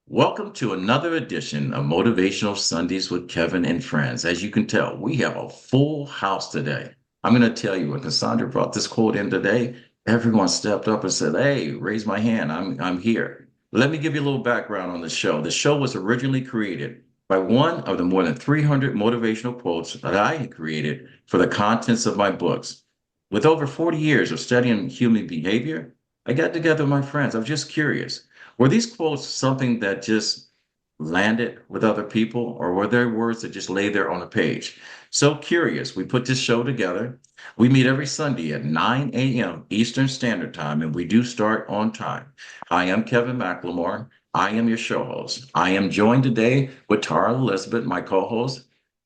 Welcome to another edition of Motivational Sundays with Kevin and Friends. As you can tell, we have a full house today. I'm going to tell you, when Cassandra brought this quote in today, everyone stepped up and said, "Hey, raise my hand. I'm here." Let me give you a little background on the show. The show was originally created by one of the more than 300 motivational quotes that I had created for the contents of my books. With over 40 years of studying human behavior, I got together with my friends. I was just curious. Were these quotes something that just landed with other people, or were there words that just lay there on a page? So curious, we put this show together. We meet every Sunday at 9 a.m. Eastern Standard Time, and we do start on time. I am Kevin McLemore. I am your show host. I am joined today with Tara Elizabeth, my co-host,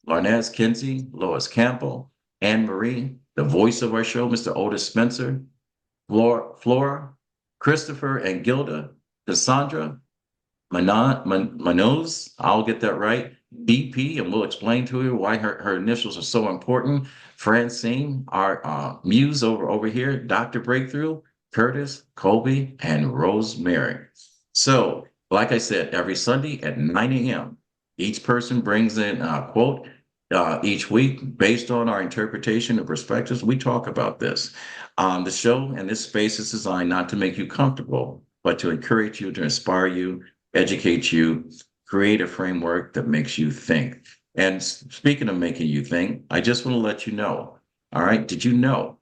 Larnez Kinsey, Lois Campbell, Anne Marie, the voice of our show, Mr. Otis Spencer, Flora, Christopher, and Gilda, Cassandra, Manoz, I'll get that right, BP, and we'll explain to her why her initials are so important. Francine, our muse over here, Dr. Breakthrough, Curtis, Colby, and Rosemary. So, like I said, every Sunday at 9 a.m., each person brings in a quote each week based on our interpretation and perspectives. We talk about this. The show and this space is designed not to make you comfortable, but to encourage you, to inspire you, educate you, create a framework that makes you think. And speaking of making you think, I just want to let you know, all right, did you know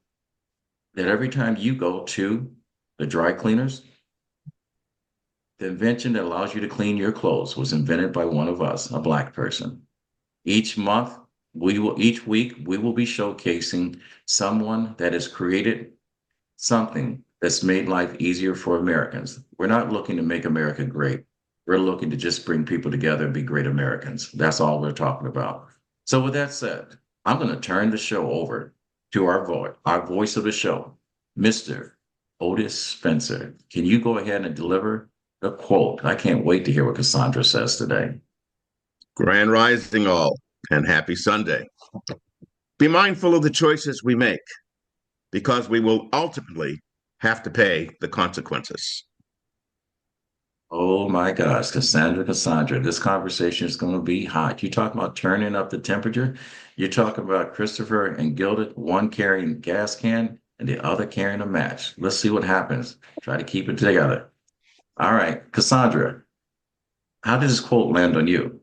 that every time you go to the dry cleaners, the invention that allows you to clean your clothes was invented by one of us, a Black person. Each week, we will be showcasing someone that has created something that's made life easier for Americans. We're not looking to make America great. We're looking to just bring people together and be great Americans. That's all we're talking about. So with that said, I'm going to turn the show over to our voice of the show, Mr. Otis Spencer. Can you go ahead and deliver the quote? I can't wait to hear what Cassandra says today. Grand Rising all, and happy Sunday. Be mindful of the choices we make because we will ultimately have to pay the consequences. Oh my gosh, Cassandra, this conversation is going to be hot. You talk about turning up the temperature. You're talking about Christopher and Gilda, one carrying a gas can and the other carrying a match. Let's see what happens. Try to keep it together. All right, Cassandra, how did this quote land on you?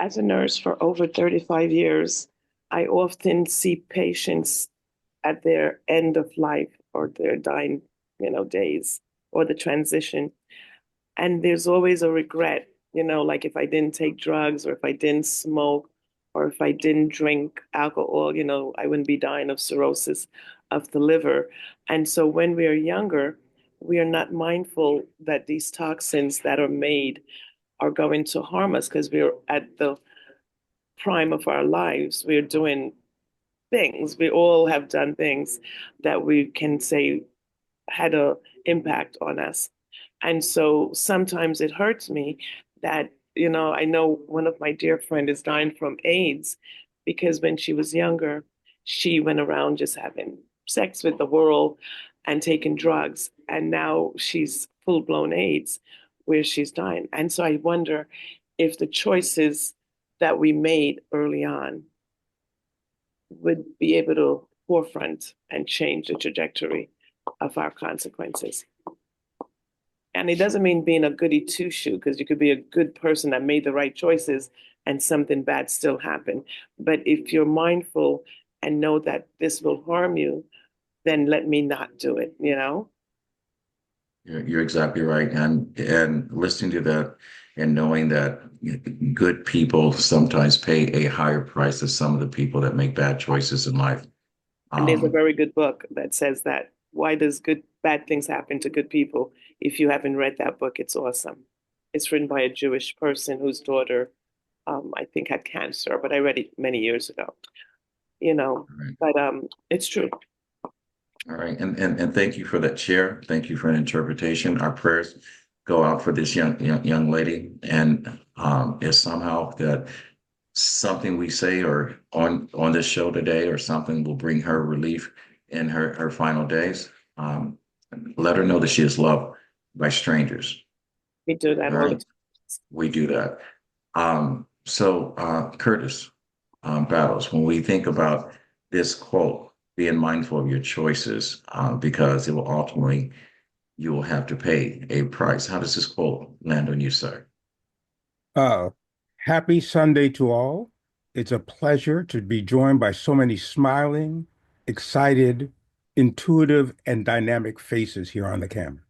As a nurse for over 35 years, I often see patients at their end of life or their dying, days or the transition. And there's always a regret, like if I didn't take drugs or if I didn't smoke or if I didn't drink alcohol, I wouldn't be dying of cirrhosis of the liver. And so when we are younger, we are not mindful that these toxins that are made are going to harm us because we're at the prime of our lives. We're doing things. We all have done things that we can say had a impact on us. And so sometimes it hurts me that, I know one of my dear friend is dying from AIDS because when she was younger, she went around just having sex with the world and taking drugs. And now she's full blown AIDS where she's dying. And so I wonder if the choices that we made early on would be able to forefront and change the trajectory of our consequences. And it doesn't mean being a goody two shoe, because you could be a good person that made the right choices and something bad still happen. But if you're mindful and know that this will harm you, then let me not do it. You're exactly right. And listening to that and knowing that good people sometimes pay a higher price than some of the people that make bad choices in life. And there's a Um, very good book that says that. Why does bad things happen to good people? If you haven't read that book, it's awesome. It's written by a Jewish person whose daughter, I think, had cancer, but I read it many years ago. You know, right. but it's true. All right. And thank you for that share. Thank you for an interpretation. Our prayers go out for this young lady. And if somehow that something we say or on this show today or something will bring her relief in her final days, let her know that she is loved by strangers. We do that all the right? time. We do that. Curtis, Battles, when we think about this quote, being mindful of your choices, because it will ultimately, you will have to pay a price. How does this quote land on you, sir? Uh, Happy Sunday to all. It's a pleasure to be joined by so many smiling, excited, intuitive, and dynamic faces here on the camera.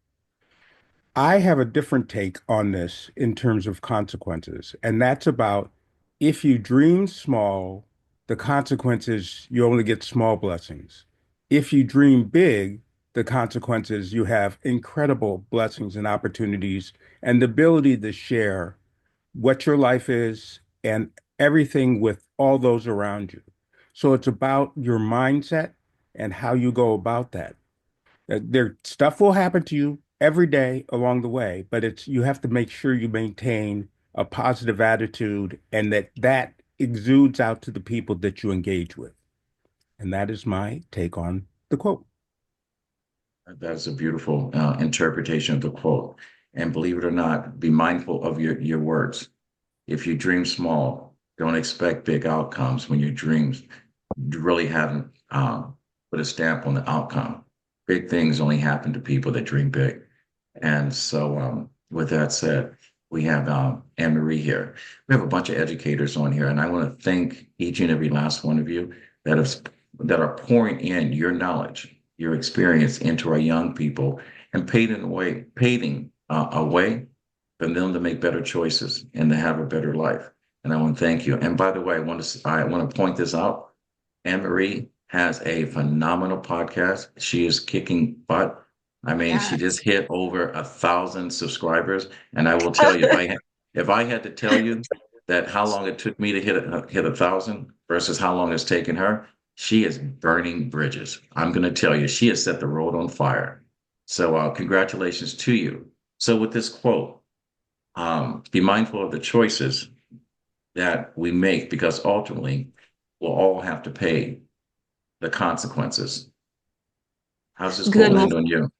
I have a different take on this in terms of consequences, and that's about if you dream small, the consequences, you only get small blessings. If you dream big, the consequences, you have incredible blessings and opportunities and the ability to share what your life is and everything with all those around you. So it's about your mindset and how you go about that. There, stuff will happen to you every day along the way, but it's you have to make sure you maintain a positive attitude and that exudes out to the people that you engage with. And that is my take on the quote. That's a beautiful interpretation of the quote. And believe it or not, be mindful of your words. If you dream small, don't expect big outcomes when your dreams really haven't put a stamp on the outcome. Big things only happen to people that dream big. And so, with that said, we have Anne Marie here. We have a bunch of educators on here, and I want to thank each and every last one of you that is that are pouring in your knowledge, your experience into our young people, and paving a way for them to make better choices and to have a better life. And I want to thank you. And by the way, I want to point this out. Anne Marie has a phenomenal podcast. She is kicking butt. I mean, she Yes. just hit over 1,000 subscribers. And I will tell you, if I had to tell you that how long it took me to hit 1,000 versus how long it's taken her, she is burning bridges. I'm going to tell you, she has set the road on fire. So congratulations to you. So with this quote, be mindful of the choices that we make because ultimately we'll all have to pay the consequences. How does this quote Good, land on you?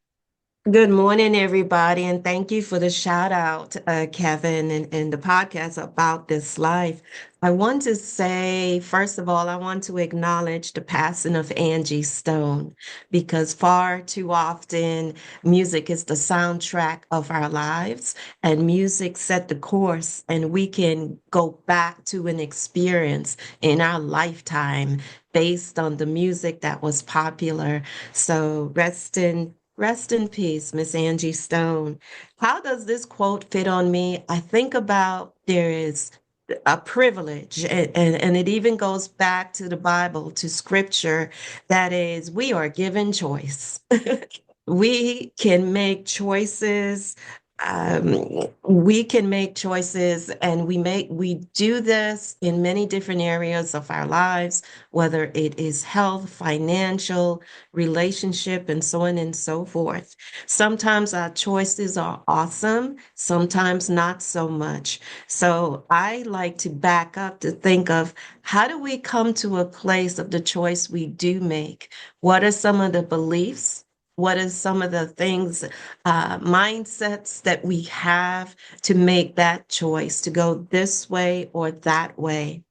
good morning, everybody, and thank you for the shout out, Kevin, and the podcast about this life. I want to say, first of all, I want to acknowledge the passing of Angie Stone because far too often music is the soundtrack of our lives, and music set the course, and we can go back to an experience in our lifetime based on the music that was popular. So rest in peace, Miss Angie Stone. How does this quote fit on me? I think about there is a privilege, and it even goes back to the Bible, to scripture, that is, we are given choice. We can make choices. We can make choices, and we do this in many different areas of our lives, whether it is health, financial, relationship, and so on and so forth. Sometimes our choices are awesome, sometimes not so much. So I like to back up to think of how do we come to a place of the choice we do make? What are some of the beliefs? What are some of the things, mindsets that we have to make that choice to go this way or that way?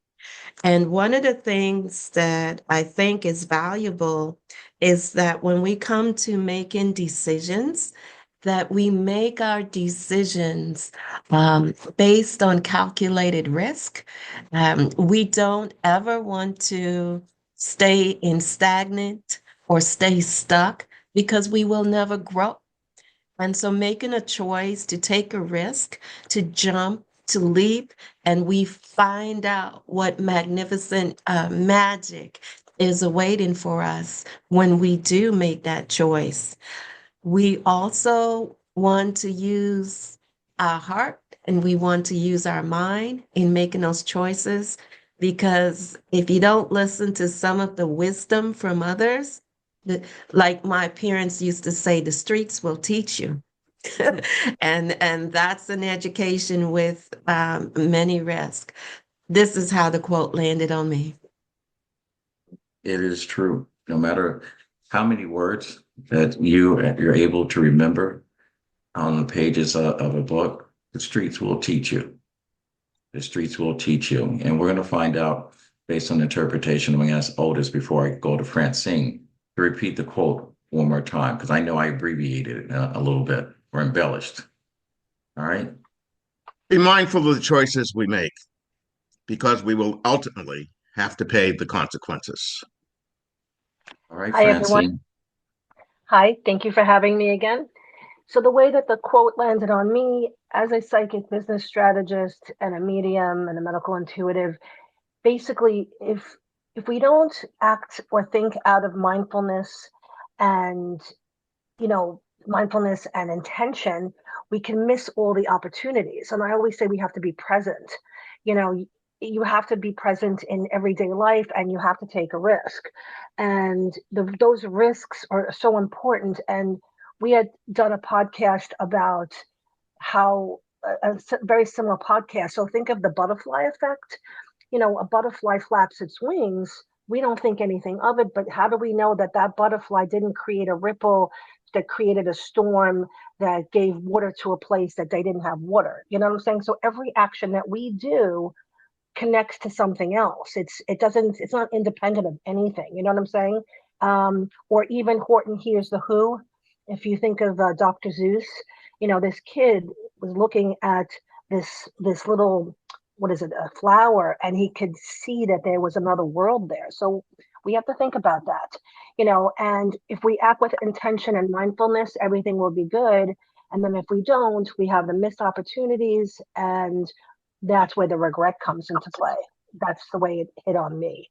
And one of the things that I think is valuable is that when we come to making decisions, that we make our decisions based on calculated risk. We don't ever want to stay in stagnant or stay stuck because we will never grow. And so making a choice to take a risk, to jump, to leap, and we find out what magnificent magic is awaiting for us when we do make that choice. We also want to use our heart and we want to use our mind in making those choices because if you don't listen to some of the wisdom from others, like my parents used to say, the streets will teach you. And that's an education with many risks. This is how the quote landed on me. It is true. No matter how many words that you're able to remember on the pages of a book, The streets will teach you. The streets will teach you. And we're going to find out based on interpretation. I'm going to ask Otis before I go to Francine to repeat the quote one more time, because I know I abbreviated it a little bit or embellished. All right. Be mindful of the choices we make because we will ultimately have to pay the consequences. All right, Hi, everyone. Francine. Hi, thank you for having me again. So the way that the quote landed on me as a psychic business strategist and a medium and a medical intuitive, basically, if we don't act or think out of mindfulness and, mindfulness and intention, we can miss all the opportunities. And I always say we have to be present. You know, you have to be present in everyday life and you have to take a risk. And those risks are so important. And we had done a podcast about how very similar podcast. So think of the butterfly effect. A butterfly flaps its wings. We don't think anything of it, but how do we know that that butterfly didn't create a ripple that created a storm that gave water to a place that they didn't have water? You know what I'm saying? So every action that we do connects to something else. It's not independent of anything. You know what I'm saying? Or even Horton Hears the Who. If you think of Dr. Seuss, this kid was looking at this little, what is it, a flower, and he could see that there was another world there. So we have to think about that, and if we act with intention and mindfulness, everything will be good. And then if we don't, we have the missed opportunities, and that's where the regret comes into play. That's the way it hit on me,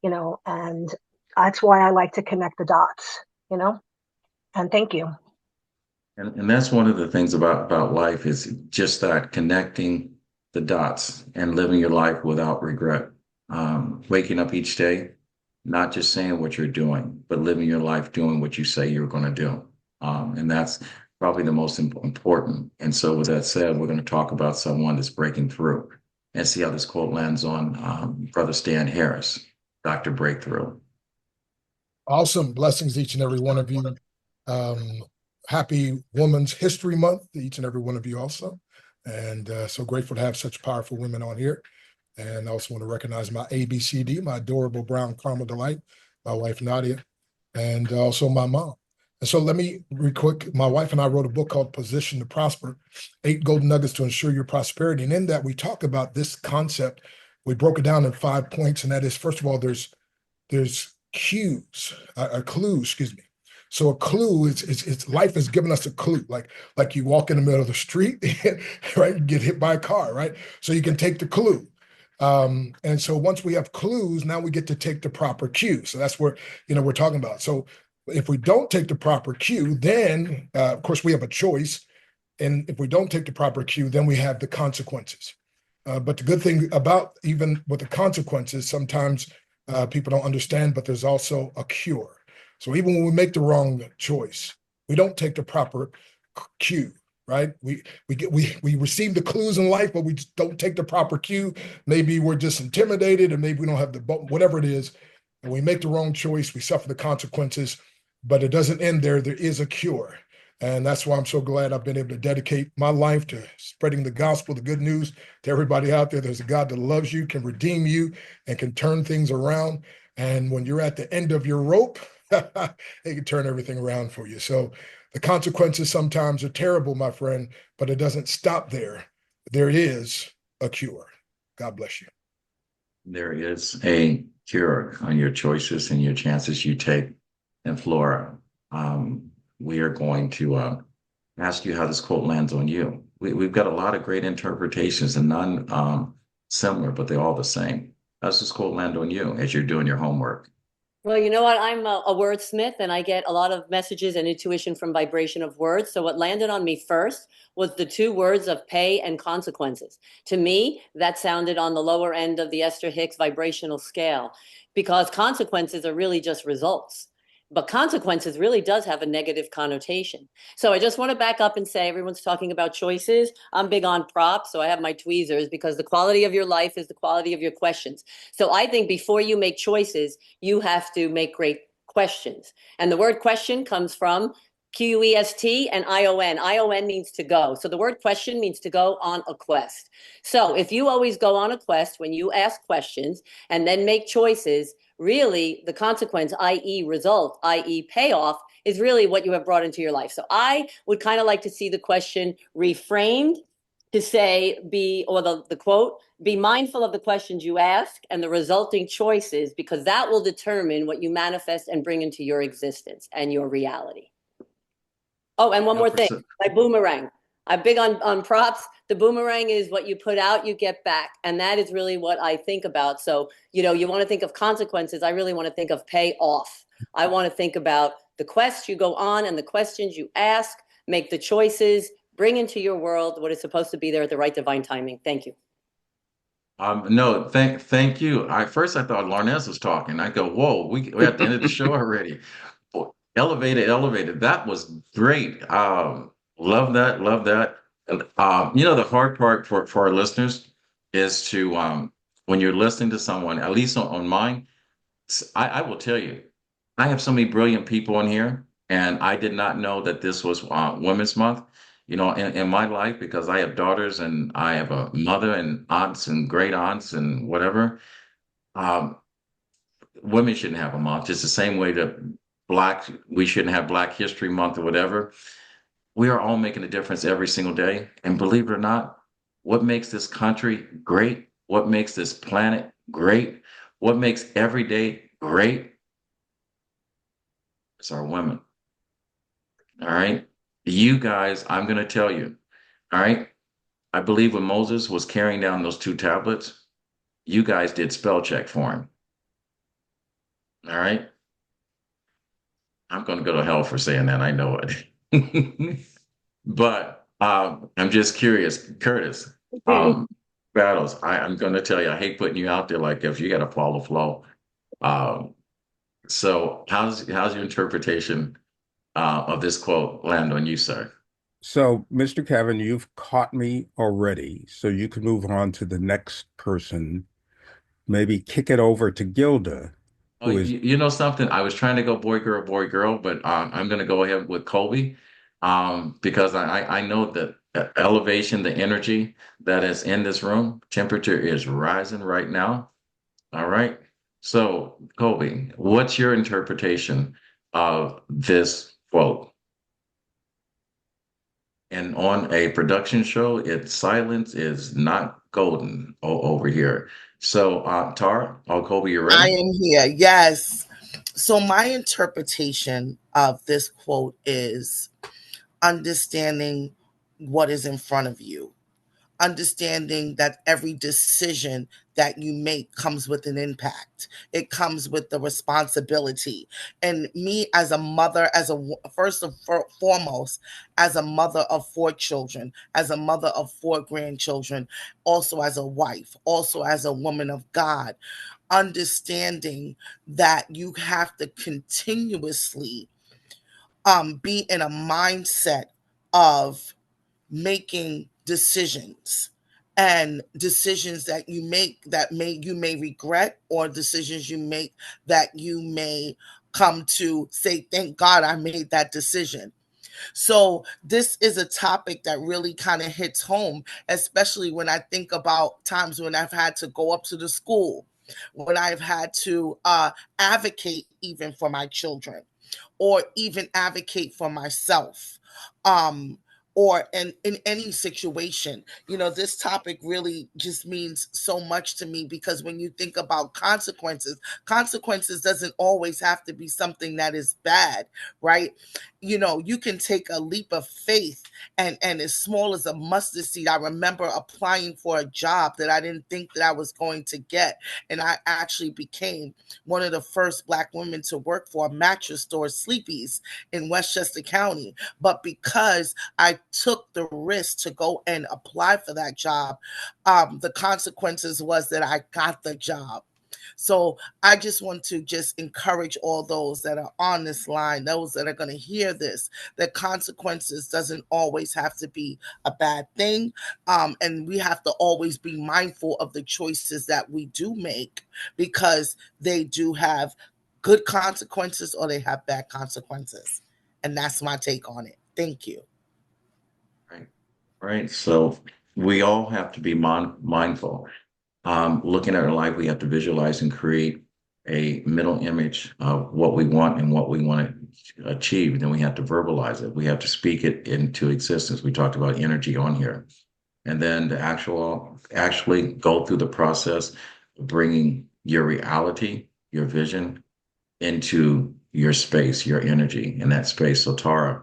and that's why I like to connect the dots, and thank you. And that's one of the things about life is just that connecting the dots and living your life without regret. Waking up each day, not just saying what you're doing, but living your life doing what you say you're going to do. And that's probably the most important. And so with that said, we're going to talk about someone that's breaking through and see how this quote lands on Brother Stan Harris, Dr. Breakthrough. Awesome. Blessings, each and every one of you. Happy Women's History Month to each and every one of you also. And so grateful to have such powerful women on here. And I also want to recognize my ABCD, my adorable brown caramel delight, my wife, Nadia, and also my mom. And so let me real quick, my wife and I wrote a book called Position to Prosper, 8 Golden Nuggets to Ensure Your Prosperity. And in that, we talk about this concept. We broke it down in 5 points. And that is, first of all, there's clues. So a clue is life has given us a clue, like you walk in the middle of the street, right? You get hit by a car, right? So you can take the clue. And so once we have clues, now we get to take the proper cue. So that's where, we're talking about. So if we don't take the proper cue, then of course we have a choice. And if we don't take the proper cue, then we have the consequences. But the good thing about even with the consequences, sometimes people don't understand, but there's also a cure. So even when we make the wrong choice, we don't take the proper cue, right? We receive the clues in life, but we just don't take the proper cue. Maybe we're just intimidated, and maybe we don't have whatever it is, and we make the wrong choice. We suffer the consequences, but it doesn't end there. There is a cure. And that's why I'm so glad I've been able to dedicate my life to spreading the gospel, the good news to everybody out there. There's a God that loves you, can redeem you, and can turn things around. And when you're at the end of your rope, he can turn everything around for you. So the consequences sometimes are terrible, my friend, but it doesn't stop there. There is a cure. God bless you. There is a cure on your choices and your chances you take. And Flora, we are going to ask you how this quote lands on you. We've got a lot of great interpretations and none similar, but they're all the same. How's this quote land on you as you're doing your homework? Well, you know what? I'm a wordsmith, and I get a lot of messages and intuition from vibration of words. So what landed on me first was the 2 words of pay and consequences. To me, that sounded on the lower end of the Esther Hicks vibrational scale, because consequences are really just results. But consequences really does have a negative connotation. So I just want to back up and say, everyone's talking about choices. I'm big on props, so I have my tweezers, because the quality of your life is the quality of your questions. So I think before you make choices, you have to make great questions. And the word question comes from Quest, and ION. ION means to go. So the word question means to go on a quest. So if you always go on a quest when you ask questions and then make choices, really the consequence, i.e. result, i.e. payoff, is really what you have brought into your life. So I would kind of like to see the question reframed to say, or the quote, be mindful of the questions you ask and the resulting choices, because that will determine what you manifest and bring into your existence and your reality. Oh, and one more thing, my boomerang. I'm big on props. The boomerang is what you put out, you get back. And that is really what I think about. So, you want to think of consequences. I really want to think of pay off. I want to think about the quest you go on and the questions you ask, make the choices, bring into your world what is supposed to be there at the right divine timing. Thank you. No, thank you. First I thought Larnez was talking. I go, whoa, we're at the end of the show already. Elevated. That was great. Love that. Love that. The hard part for our listeners is to when you're listening to someone, at least on mine, I will tell you, I have so many brilliant people in here, and I did not know that this was Women's Month. In my life, because I have daughters and I have a mother and aunts and great aunts and whatever. Um, Women shouldn't have a month. It's the same way that we shouldn't have Black History Month or whatever. We are all making a difference every single day. And believe it or not, what makes this country great, what makes this planet great, what makes every day great is our women. All right. You guys, I'm going to tell you. All right. I believe when Moses was carrying down those 2 tablets, you guys did spell check for him. All right. I'm going to go to hell for saying that. I know it. But I'm just curious, Curtis. Battles. I'm going to tell you, I hate putting you out there like this. You got to follow flow. So how's your interpretation of this quote land on you, sir? So, Mr. Kevin, you've caught me already, so you can move on to the next person. Maybe kick it over to Gilda, Oh, who is you know something? I was trying to go boy, girl, but I'm going to go ahead with Colby because I know that the elevation, the energy that is in this room, temperature is rising right now. All right. So, Colby, what's your interpretation of this quote? And on a production show, silence is not golden over here. So, Tara, Colby, you I ready? am here. Yes. So my interpretation of this quote is understanding what is in front of you, understanding that every decision that you make comes with an impact. It comes with the responsibility. And me as a mother, first and foremost, as a mother of 4 children, as a mother of 4 grandchildren, also as a wife, also as a woman of God, understanding that you have to continuously be in a mindset of making decisions, and decisions that you make that you may regret, or decisions you make that you may come to say, thank God I made that decision. So this is a topic that really kind of hits home, especially when I think about times when I've had to go up to the school, when I've had to advocate even for my children, or even advocate for myself. Um, or in any situation, this topic really just means so much to me, because when you think about consequences doesn't always have to be something that is bad, right? You can take a leap of faith, and as small as a mustard seed. I remember applying for a job that I didn't think that I was going to get, and I actually became one of the first Black women to work for a mattress store, Sleepy's, in Westchester County. But because I took the risk to go and apply for that job, the consequences was that I got the job. So I just want to just encourage all those that are on this line, those that are going to hear this, that consequences doesn't always have to be a bad thing. And we have to always be mindful of the choices that we do make, because they do have good consequences or they have bad consequences. And that's my take on it. Thank you. Right. Right. So we all have to be mindful. Looking at our life, we have to visualize and create a mental image of what we want and what we want to achieve. Then we have to verbalize it. We have to speak it into existence. We talked about energy on here. And then to actually go through the process of bringing your reality, your vision into your space, your energy in that space. So Tara,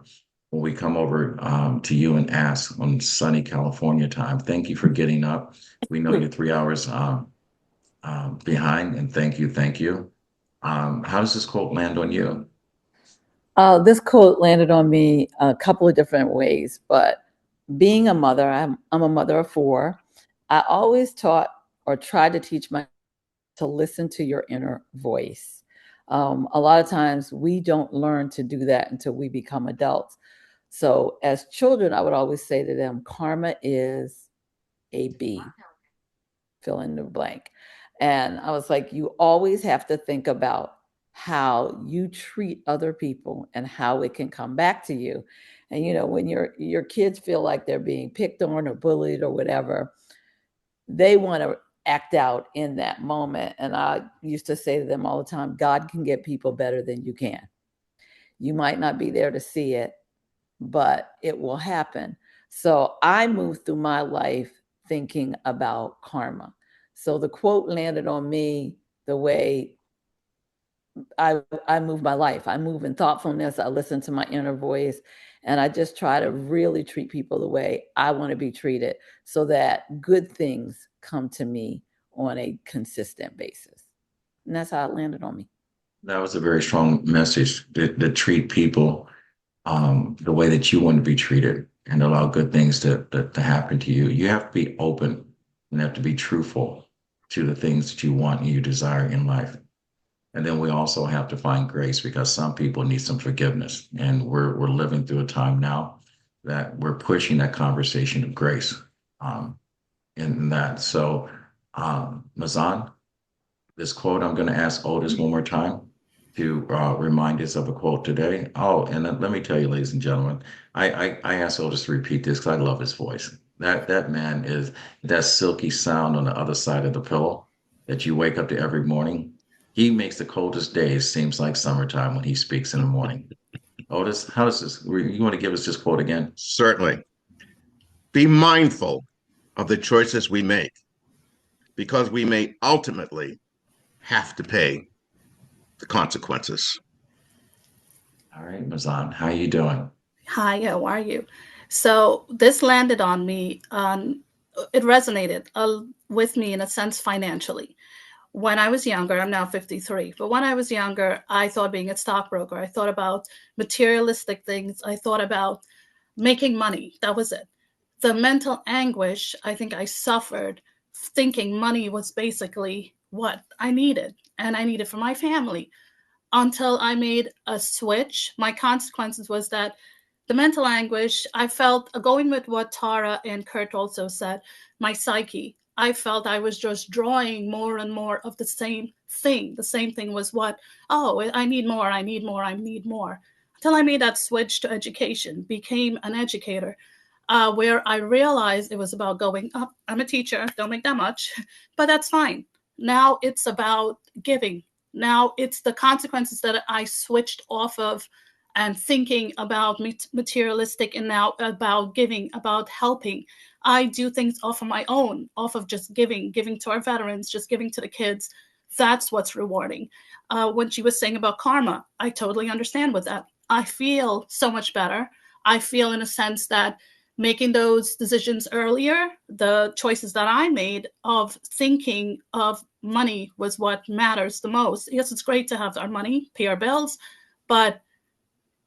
when we come over to you and ask on sunny California time, thank you for getting up. We know you're 3 hours behind, and thank you, thank you. How does this quote land on you? This quote landed on me a couple of different ways, but being a mother, I'm a mother of 4. I always taught or tried to teach my to listen to your inner voice. A lot of times we don't learn to do that until we become adults. So as children, I would always say to them, karma is a B, fill in the blank. And I was like, you always have to think about how you treat other people and how it can come back to you. And when your kids feel like they're being picked on or bullied or whatever, they want to act out in that moment. And I used to say to them all the time, God can get people better than you can. You might not be there to see it, but it will happen. So I moved through my life thinking about karma. So the quote landed on me the way I move my life. I move in thoughtfulness. I listen to my inner voice, and I just try to really treat people the way I want to be treated so that good things come to me on a consistent basis. And that's how it landed on me. That was a very strong message to treat people the way that you want to be treated and allow good things to happen to you. You have to be open and have to be truthful to the things that you want and you desire in life. And then we also have to find grace because some people need some forgiveness. And we're living through a time now that we're pushing that conversation of grace in that. So, Mazan, this quote, I'm going to ask Otis one more time to remind us of a quote today. Oh, and let me tell you, ladies and gentlemen, I asked Otis to repeat this because I love his voice. That man is that silky sound on the other side of the pillow that you wake up to every morning. He makes the coldest days seems like summertime when he speaks in the morning. Otis, how does this? You want to give us this quote again? Certainly. Be mindful of the choices we make because we may ultimately have to pay the consequences. All right, Mazan, how you doing? Hi, how are you? So this landed on me. It resonated with me in a sense financially. When I was younger, I'm now 53, but when I was younger, I thought being a stockbroker, I thought about materialistic things. I thought about making money. That was it. The mental anguish I think I suffered thinking money was basically what I needed, and I needed for my family until I made a switch. My consequences was that the mental anguish, I felt, going with what Tara and Kurt also said, my psyche, I felt I was just drawing more and more of the same thing. The same thing was what, oh, I need more, I need more, I need more. Until I made that switch to education, became an educator, where I realized it was about going up. I'm a teacher, don't make that much, but that's fine. Now it's about giving. Now it's the consequences that I switched off of and thinking about materialistic and now about giving, about helping. I do things off of my own, off of just giving to our veterans, just giving to the kids. That's what's rewarding. When she was saying about karma, I totally understand with that. I feel so much better. I feel in a sense that making those decisions earlier, the choices that I made of thinking of money was what matters the most. Yes, it's great to have our money, pay our bills, but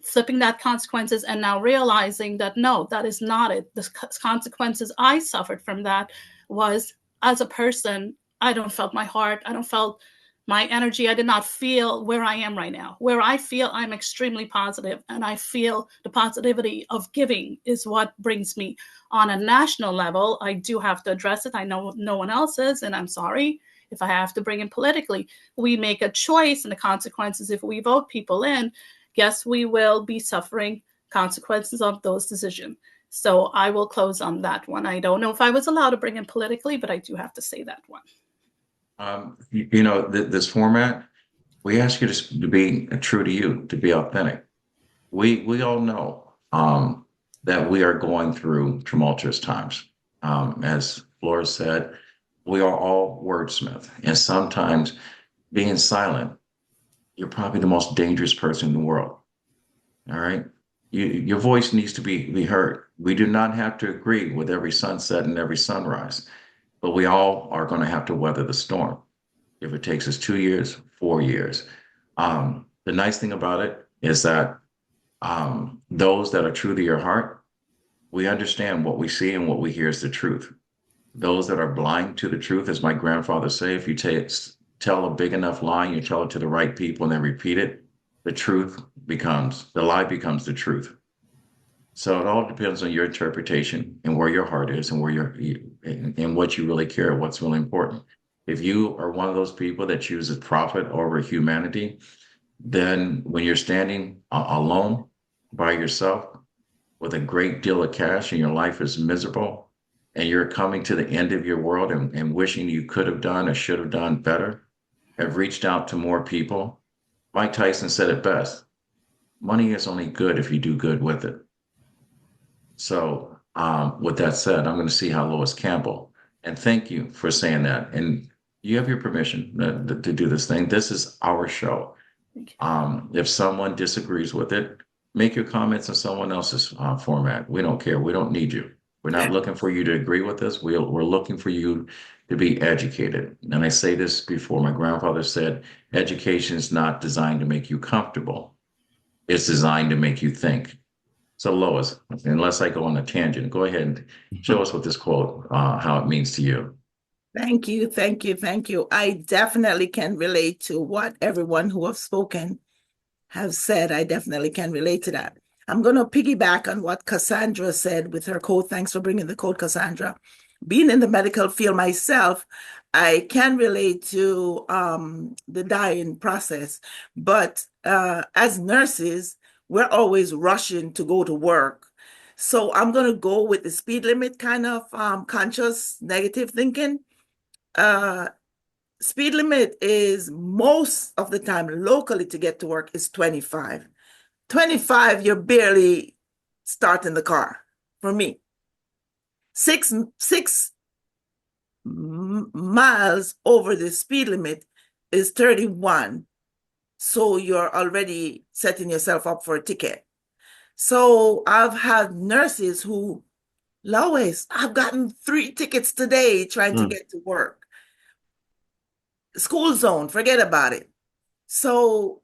flipping that consequences and now realizing that no, that is not it. The consequences I suffered from that was, as a person, I don't felt my heart, I don't felt my energy. I did not feel where I am right now. Where I feel I'm extremely positive, and I feel the positivity of giving is what brings me on a national level. I do have to address it. I know no one else is, and I'm sorry if I have to bring it politically. We make a choice, and the consequences, if we vote people in, yes, we will be suffering consequences of those decisions. So I will close on that one. I don't know if I was allowed to bring in politically, but I do have to say that one. This format, we ask you to be true to you, to be authentic. We all know that we are going through tumultuous times. As Flora said, we are all wordsmith, and sometimes being silent, you're probably the most dangerous person in the world. All right. Your voice needs to be heard. We do not have to agree with every sunset and every sunrise, but we all are going to have to weather the storm. If it takes us 2 years, 4 years. The nice thing about it is that those that are true to your heart, we understand what we see and what we hear is the truth. Those that are blind to the truth, as my grandfather said, if you tell a big enough lie, you tell it to the right people and then repeat it, the lie becomes the truth. So it all depends on your interpretation and where your heart is and and what you really care, what's really important. If you are one of those people that chooses profit over humanity, then when you're standing alone by yourself with a great deal of cash and your life is miserable and you're coming to the end of your world and wishing you could have done or should have done better, have reached out to more people. Mike Tyson said it best: money is only good if you do good with it. So with that said, I'm going to see how Lois Campbell, and thank you for saying that. And you have your permission to do this thing. This is our show. If someone disagrees with it, make your comments in someone else's format. We don't care. We don't need you. We're not looking for you to agree with us. We're looking for you to be educated. And I say this before. My grandfather said, education is not designed to make you comfortable. It's designed to make you think. So Lois, unless I go on a tangent, go ahead and show us what this quote, how it means to you. Thank you, thank you, thank you. I definitely can relate to what everyone who have spoken have said. I definitely can relate to that. I'm going to piggyback on what Cassandra said with her quote. Thanks for bringing the quote, Cassandra. Being in the medical field myself, I can relate to the dying process. But as nurses, we're always rushing to go to work. So I'm going to go with the speed limit kind of conscious negative thinking. Speed limit is most of the time locally to get to work is 25. 25, you're barely starting the car for me. Six miles over the speed limit is 31. So you're already setting yourself up for a ticket. So I've had nurses who, Lois, I've gotten 3 tickets today trying to get to work. School zone, forget about it. So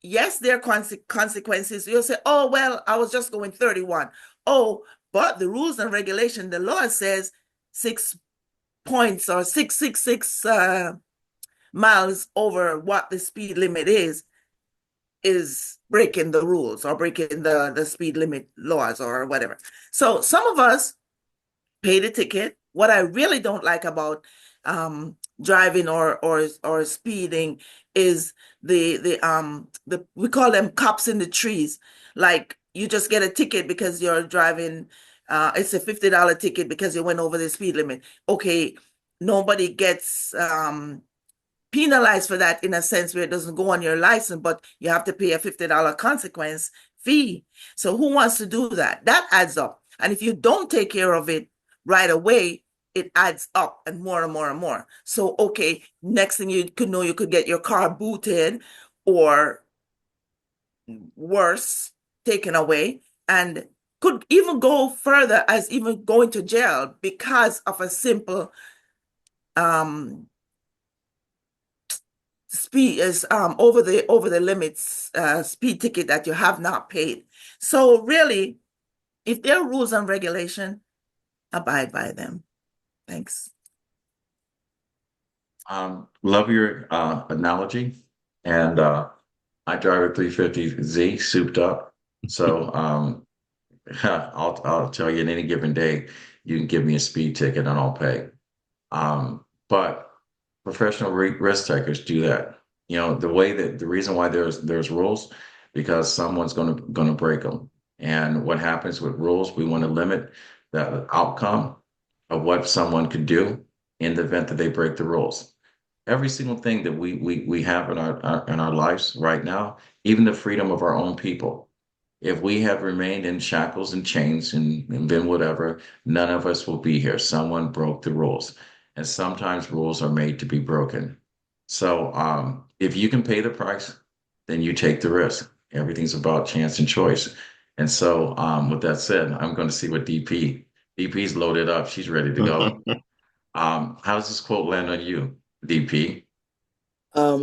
yes, there are consequences. You'll say, oh, well, I was just going 31. Oh, but the rules and regulation, the law says 6 points or 666 miles over what the speed limit is breaking the rules or breaking the speed limit laws or whatever. So some of us pay the ticket. What I really don't like about driving or speeding is the we call them cops in the trees. Like you just get a ticket because you're driving. It's a $50 ticket because you went over the speed limit. Okay, nobody gets penalized for that in a sense where it doesn't go on your license, but you have to pay a $50 consequence fee. So who wants to do that? That adds up. And if you don't take care of it right away, it adds up and more and more and more. So, okay, next thing you could know, you could get your car booted or worse, taken away, and could even go further as even going to jail because of a simple speed is over the limits speed ticket that you have not paid. So really, if there are rules and regulation, abide by them. Thanks. Love your analogy, and I drive a 350Z souped up. So I'll tell you, in any given day, you can give me a speed ticket and I'll pay. But professional risk takers do that. The reason why there's rules, because someone's gonna break them. And what happens with rules, we want to limit the outcome of what someone could do in the event that they break the rules. Every single thing that we have in our lives right now, even the freedom of our own people. If we have remained in shackles and chains and been whatever, none of us will be here. Someone broke the rules. And sometimes rules are made to be broken. So if you can pay the price, then you take the risk. Everything's about chance and choice. And so with that said, I'm going to see what DP's loaded up. She's ready to go. How does this quote land on you, DP?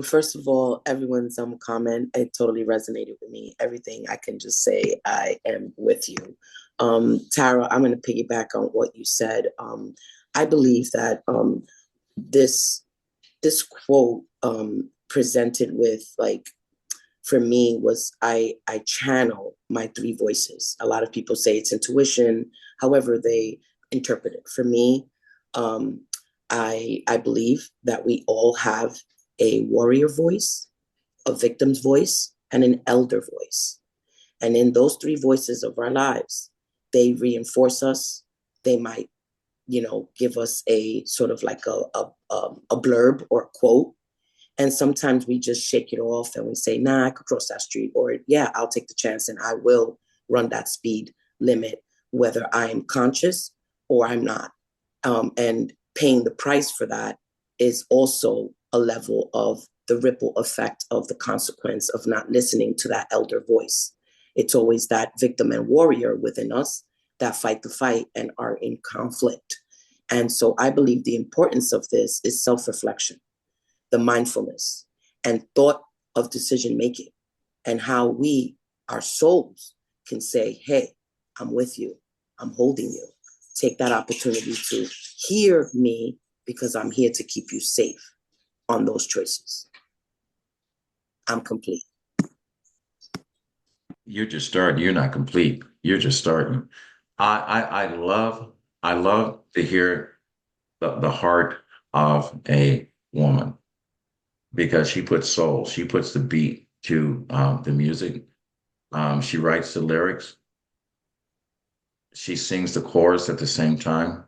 First of all, everyone's comment, it totally resonated with me. Everything I can just say, I am with you. Tara, I'm going to piggyback on what you said. I believe that this quote presented with, like, for me, was I channel my three voices. A lot of people say it's intuition, however they interpret it. For me, I believe that we all have a warrior voice, a victim's voice, and an elder voice. And in those three voices of our lives, they reinforce us. They might, give us a sort of like a blurb or a quote. And sometimes we just shake it off and we say, nah, I could cross that street. Or, yeah, I'll take the chance and I will run that speed limit, whether I am conscious or I'm not. And paying the price for that is also a level of the ripple effect of the consequence of not listening to that elder voice. It's always that victim and warrior within us that fight the fight and are in conflict. And so I believe the importance of this is self-reflection, the mindfulness and thought of decision making, and how we, our souls, can say, hey, I'm with you, I'm holding you. Take that opportunity to hear me, because I'm here to keep you safe on those choices. I'm complete. You're just starting. You're not complete. You're just starting. I love to hear the heart of a woman, because she puts soul, she puts the beat to the music. She writes the lyrics. She sings the chorus at the same time.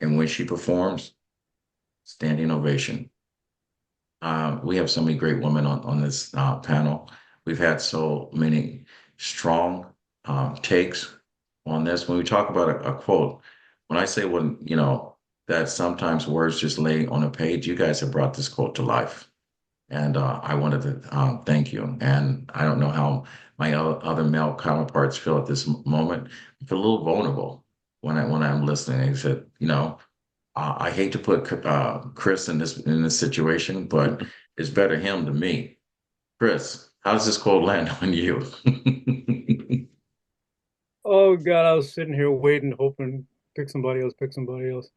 And when she performs, standing ovation. We have so many great women on this panel. We've had so many strong takes on this. When we talk about a quote, when I say that sometimes words just lay on a page, you guys have brought this quote to life. And I wanted to thank you. And I don't know how my other male counterparts feel at this moment. I feel a little vulnerable when I'm listening. They said, I hate to put Chris in this situation, but it's better him than me. Chris, how does this quote land on you? Oh God, I was sitting here waiting, hoping pick somebody else, pick somebody else.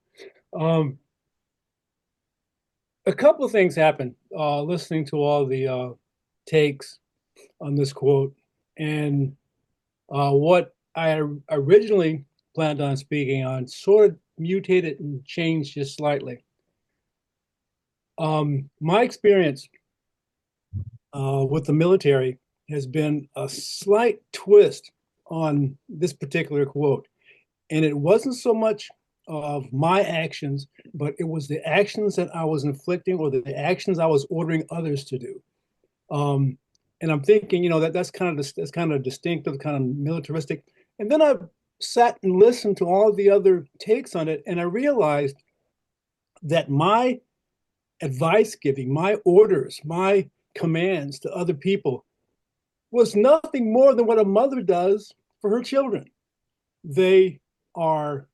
A couple of things happened listening to all the takes on this quote, and what I originally planned on speaking on sort of mutated and changed just slightly. My experience with the military has been a slight twist on this particular quote. And it wasn't so much of my actions, but it was the actions that I was inflicting, or the actions I was ordering others to do. And I'm thinking, that's kind of distinctive, kind of militaristic. And then I sat and listened to all the other takes on it, and I realized that my advice giving, my orders, my commands to other people was nothing more than what a mother does for her children. They are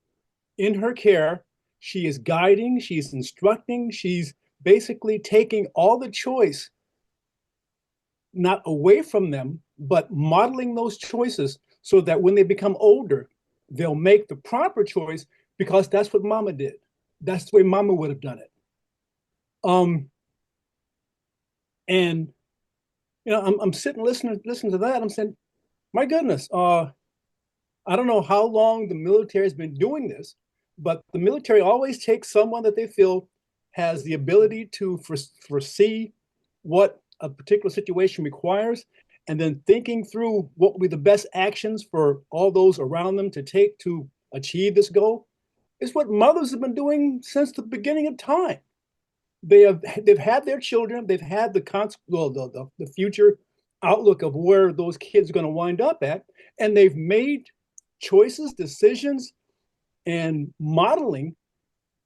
in her care. She is guiding, she's instructing, she's basically taking all the choice, not away from them, but modeling those choices so that when they become older, they'll make the proper choice, because that's what mama did. That's the way mama would have done it. And I'm sitting listening to that. I'm saying, my goodness, I don't know how long the military has been doing this, but the military always takes someone that they feel has the ability to foresee what a particular situation requires, and then thinking through what would be the best actions for all those around them to take to achieve this goal, is what mothers have been doing since the beginning of time. They've had their children, they've had the future outlook of where those kids are going to wind up at, and they've made choices, decisions, and modeling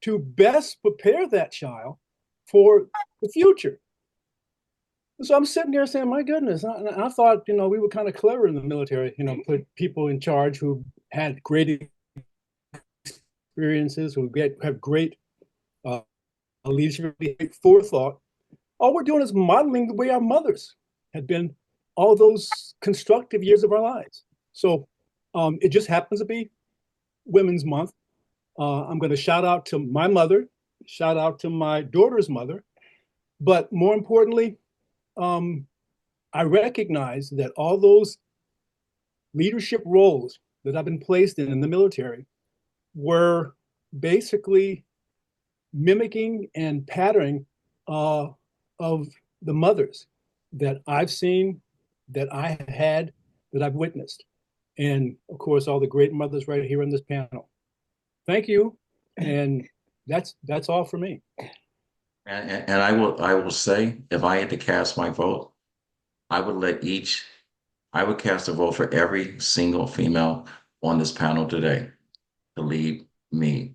to best prepare that child for the future. So I'm sitting there saying, my goodness, I thought, we were kind of clever in the military, put people in charge who had great experiences, who have great leadership, forethought. All we're doing is modeling the way our mothers had been all those constructive years of our lives. So it just happens to be Women's Month. I'm going to shout out to my mother, shout out to my daughter's mother, but more importantly, I recognize that all those leadership roles that I've been placed in the military were basically mimicking and patterning of the mothers that I've seen, that I have had, that I've witnessed. And of course, all the great mothers right here on this panel. Thank you. And that's all for me. And I will say, if I had to cast my vote, I would cast a vote for every single female on this panel today to lead me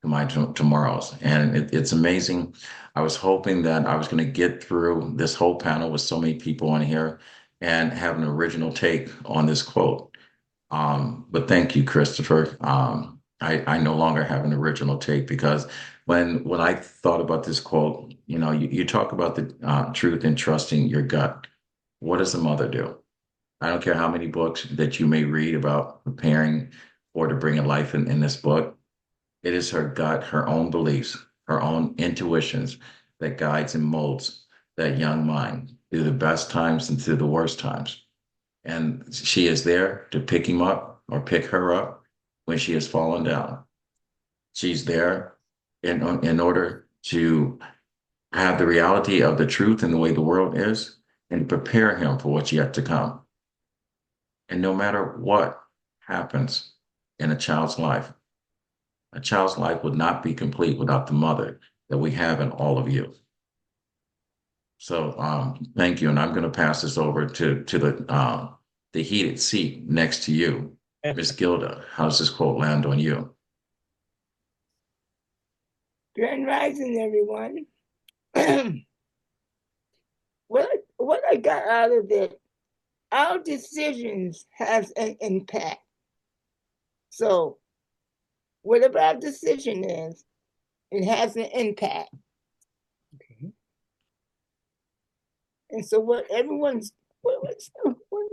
to my tomorrows. And it's amazing. I was hoping that I was going to get through this whole panel with so many people on here and have an original take on this quote. But thank you, Christopher. I no longer have an original take, because when I thought about this quote, you talk about the truth and trusting your gut. What does a mother do? I don't care how many books that you may read about preparing or to bring a life in this book. It is her gut, her own beliefs, her own intuitions that guides and molds that young mind through the best times and through the worst times. And she is there to pick him up or pick her up when she has fallen down. She's there in order to have the reality of the truth and the way the world is, and prepare him for what's yet to come. And no matter what happens in a child's life would not be complete without the mother that we have in all of you. So thank you. And I'm going to pass this over to the heated seat next to you. Miss Gilda, how does this quote land on you? Grand Rising, everyone. What I got out of it, our decisions have an impact. So whatever our decision is, it has an impact. Okay. And so what everyone's, what's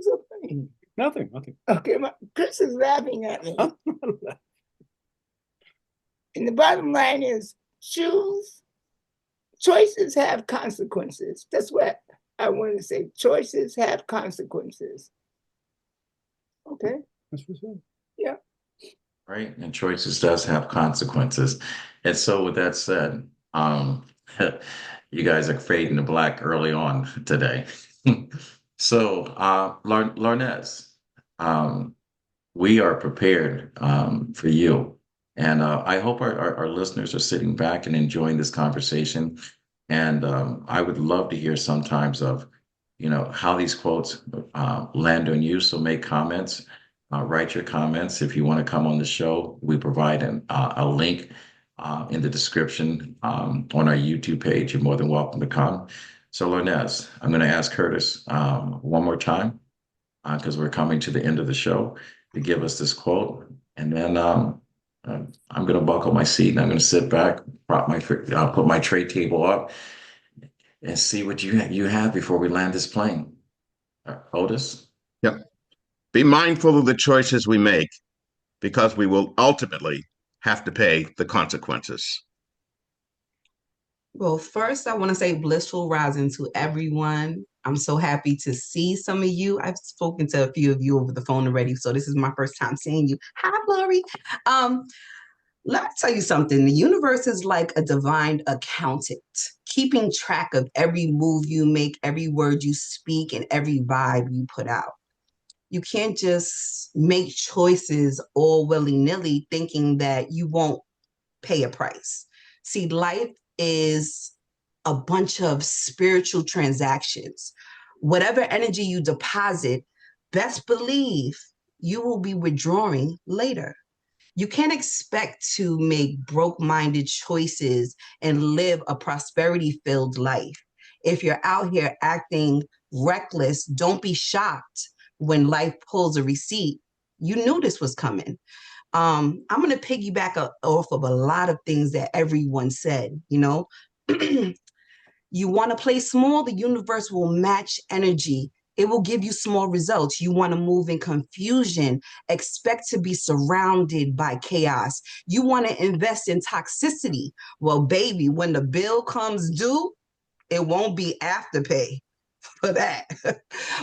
so funny? Nothing. Okay, Chris is laughing at me. And the bottom line is, choices have consequences. That's what I want to say. Choices have consequences. Okay. That's what's up. Yeah. Right. And choices does have consequences. And so with that said, you guys are fading to black early on today. So Larnez, we are prepared for you. And I hope our listeners are sitting back and enjoying this conversation. And I would love to hear sometimes of, how these quotes land on you. So make comments, write your comments. If you want to come on the show, we provide a link in the description on our YouTube page. You're more than welcome to come. So Larnez, I'm going to ask Curtis one more time, because we're coming to the end of the show, to give us this quote. And then I'm going to buckle my seat and I'm going to sit back, put my tray table up, and see what you have before we land this plane. Otis? Yep. Be mindful of the choices we make, because we will ultimately have to pay the consequences. Well, first, I want to say blissful rising to everyone. I'm so happy to see some of you. I've spoken to a few of you over the phone already, so this is my first time seeing you. Hi, Lori. Let me tell you something. The universe is like a divine accountant, keeping track of every move you make, every word you speak, and every vibe you put out. You can't just make choices all willy-nilly thinking that you won't pay a price. See, life is a bunch of spiritual transactions. Whatever energy you deposit, best believe you will be withdrawing later. You can't expect to make broke-minded choices and live a prosperity-filled life. If you're out here acting reckless, don't be shocked when life pulls a receipt. You knew this was coming. I'm going to piggyback off of a lot of things that everyone said, you know. You want to play small, the universe will match energy. It will give you small results. You want to move in confusion, expect to be surrounded by chaos. You want to invest in toxicity. Well, baby, when the bill comes due, it won't be afterpay for that.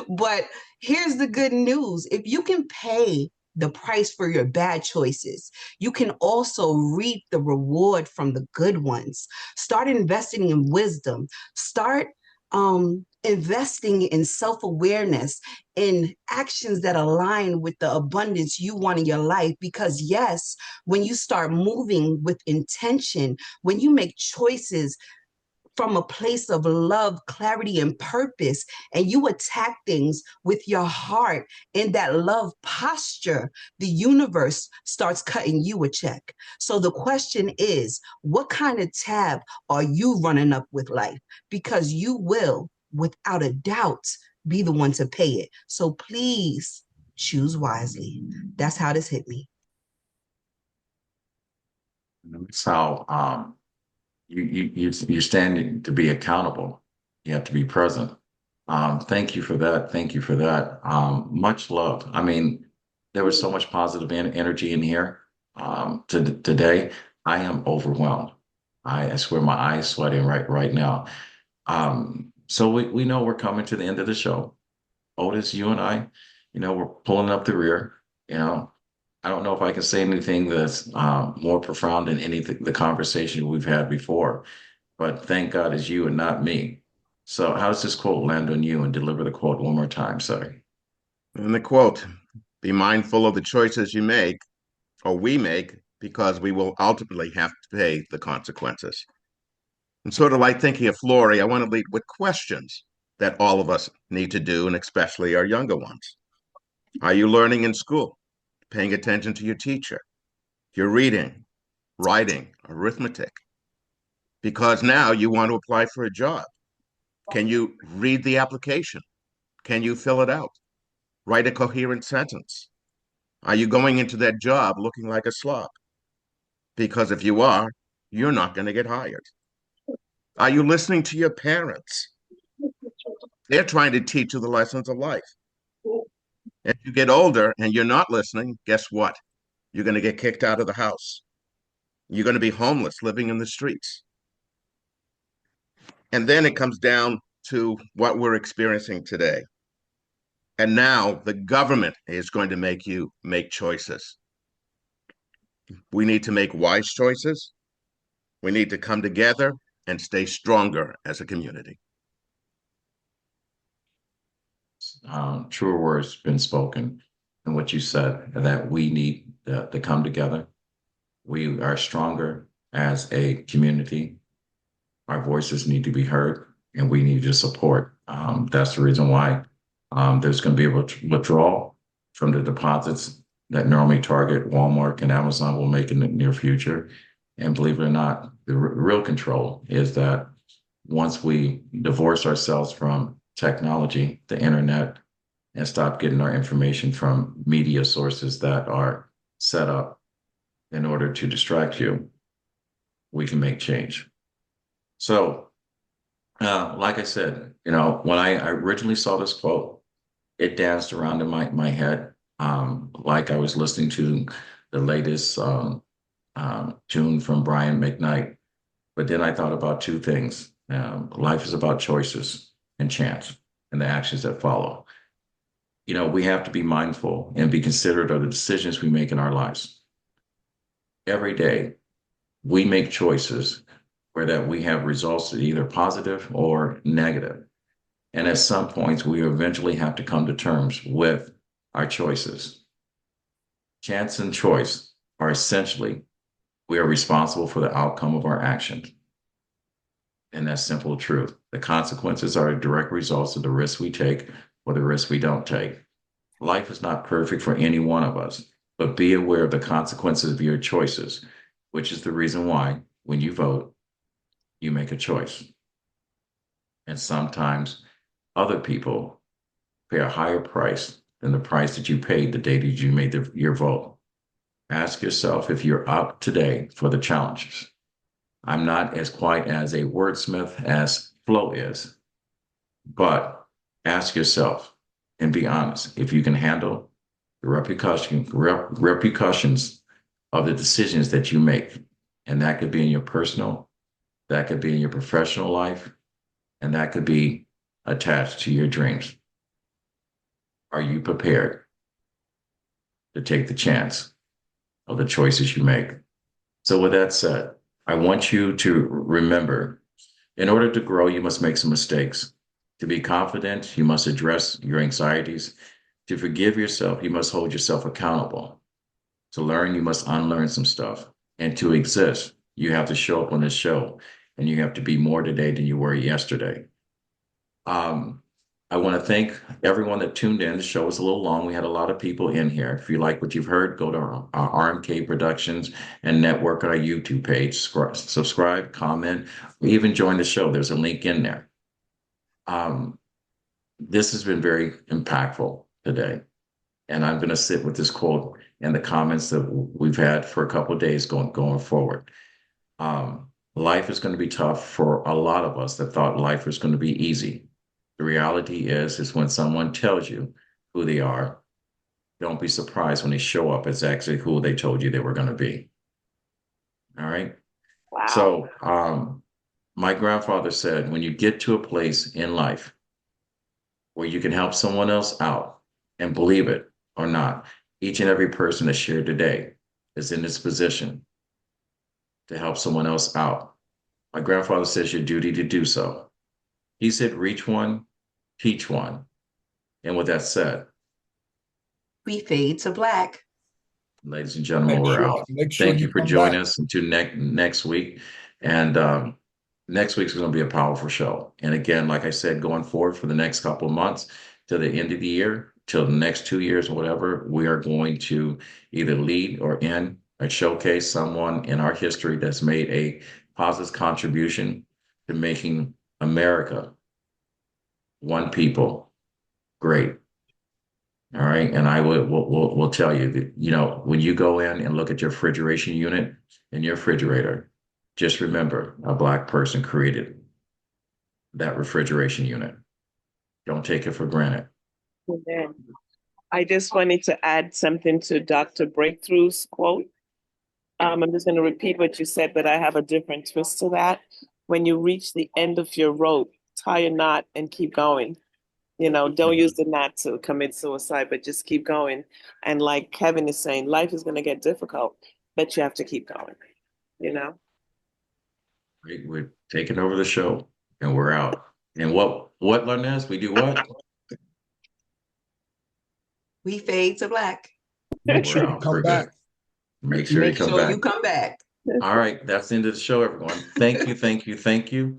But here's the good news. If you can pay the price for your bad choices, you can also reap the reward from the good ones. Start investing in wisdom. Start investing in self-awareness, in actions that align with the abundance you want in your life. Because yes, when you start moving with intention, when you make choices from a place of love, clarity, and purpose, and you attack things with your heart in that love posture, the universe starts cutting you a check. So the question is, what kind of tab are you running up with life? Because you will, without a doubt, be the one to pay it. So please choose wisely. That's how this hit me. That's how you're standing to be accountable. You have to be present. Thank you for that. Thank you for that. Much love. I mean, there was so much positive energy in here today. I am overwhelmed. I swear my eyes sweating right now. So we know we're coming to the end of the show. Otis, you and I, we're pulling up the rear. You know, I don't know if I can say anything that's more profound than anything the conversation we've had before, but thank God it's you and not me. So how does this quote land on you? And deliver the quote one more time, sir. And the quote, be mindful of the choices you make or we make because we will ultimately have to pay the consequences. And sort of like thinking of Flory, I want to lead with questions that all of us need to do, and especially our younger ones. Are you learning in school? Paying attention to your teacher? You're reading, writing, arithmetic? Because now you want to apply for a job. Can you read the application? Can you fill it out? Write a coherent sentence? Are you going into that job looking like a slob? Because if you are, you're not going to get hired. Are you listening to your parents? They're trying to teach you the lessons of life. As you get older and you're not listening, guess what? You're going to get kicked out of the house. You're going to be homeless, living in the streets. And then it comes down to what we're experiencing today. And now the government is going to make you make choices. We need to make wise choices. We need to come together and stay stronger as a community. Truer words been spoken and what you said, that we need to come together. We are stronger as a community. Our voices need to be heard, and we need your support. That's the reason why there's going to be a withdrawal from the deposits that normally Target, Walmart, and Amazon will make in the near future. And believe it or not, the real control is that once we divorce ourselves from technology, the internet, and stop getting our information from media sources that are set up in order to distract you, we can make change. So, like I said, when I originally saw this quote, it danced around in my head, like I was listening to the latest tune from Brian McKnight. But then I thought about two things. Life is about choices and chance and the actions that follow. We have to be mindful and be considerate of the decisions we make in our lives. every day we make choices where that we have results that are either positive or negative. And at some points, we eventually have to come to terms with our choices. Chance and choice are essentially, we are responsible for the outcome of our actions. And that's simple truth. The consequences are direct results of the risks we take or the risks we don't take. Life is not perfect for any one of us, but be aware of the consequences of your choices, which is the reason why when you vote, you make a choice. And sometimes other people pay a higher price than the price that you paid the day that you made your vote. Ask yourself if you're up today for the challenges. I'm not as quite as a wordsmith as Flo is, but ask yourself and be honest if you can handle the repercussions of the decisions that you make. And that could be in your personal, that could be in your professional life, and that could be attached to your dreams. Are you prepared to take the chance of the choices you make? So with that said, I want you to remember, in order to grow, you must make some mistakes. To be confident, you must address your anxieties. To forgive yourself, you must hold yourself accountable. To learn, you must unlearn some stuff. And to exist, you have to show up on this show, and you have to be more today than you were yesterday. I want to thank everyone that tuned in. The show was a little long. We had a lot of people in here. If you like what you've heard, go to our RMK Productions and network on our YouTube page. Subscribe, comment, or even join the show. There's a link in there. This has been very impactful today. And I'm going to sit with this quote and the comments that we've had for a couple of days going forward. Life is going to be tough for a lot of us that thought life was going to be easy. The reality is when someone tells you who they are, don't be surprised when they show up as actually who they told you they were going to be. All right. Wow. So my grandfather said, when you get to a place in life where you can help someone else out, and believe it or not, each and every person that shared today is in this position to help someone else out. My grandfather says your duty to do so. He said, reach one, teach one. And with that said, we fade to black. Ladies and gentlemen, we're out. Thank you for joining us until next week. And next week's going to be a powerful show. And again, like I said, going forward for the next couple of months to the end of the year, till the next 2 years or whatever, we are going to either lead or end or showcase someone in our history that's made a positive contribution to making America one people great. All right. And I will tell you that, you know, when you go in and look at your refrigeration unit in your refrigerator, just remember a Black person created that refrigeration unit. Don't take it for granted. Amen. I just wanted to add something to Dr. Breakthrough's quote. I'm just going to repeat what you said, but I have a different twist to that. When you reach the end of your rope, tie a knot and keep going. You know, don't use the knot to commit suicide, but just keep going. And like Kevin is saying, life is going to get difficult, but you have to keep going, you know? We're taking over the show and we're out. And what Larnez? We do what? We fade to black. Make sure you come back. Make sure you come back. You come back. All right. That's the end of the show, everyone. Thank you.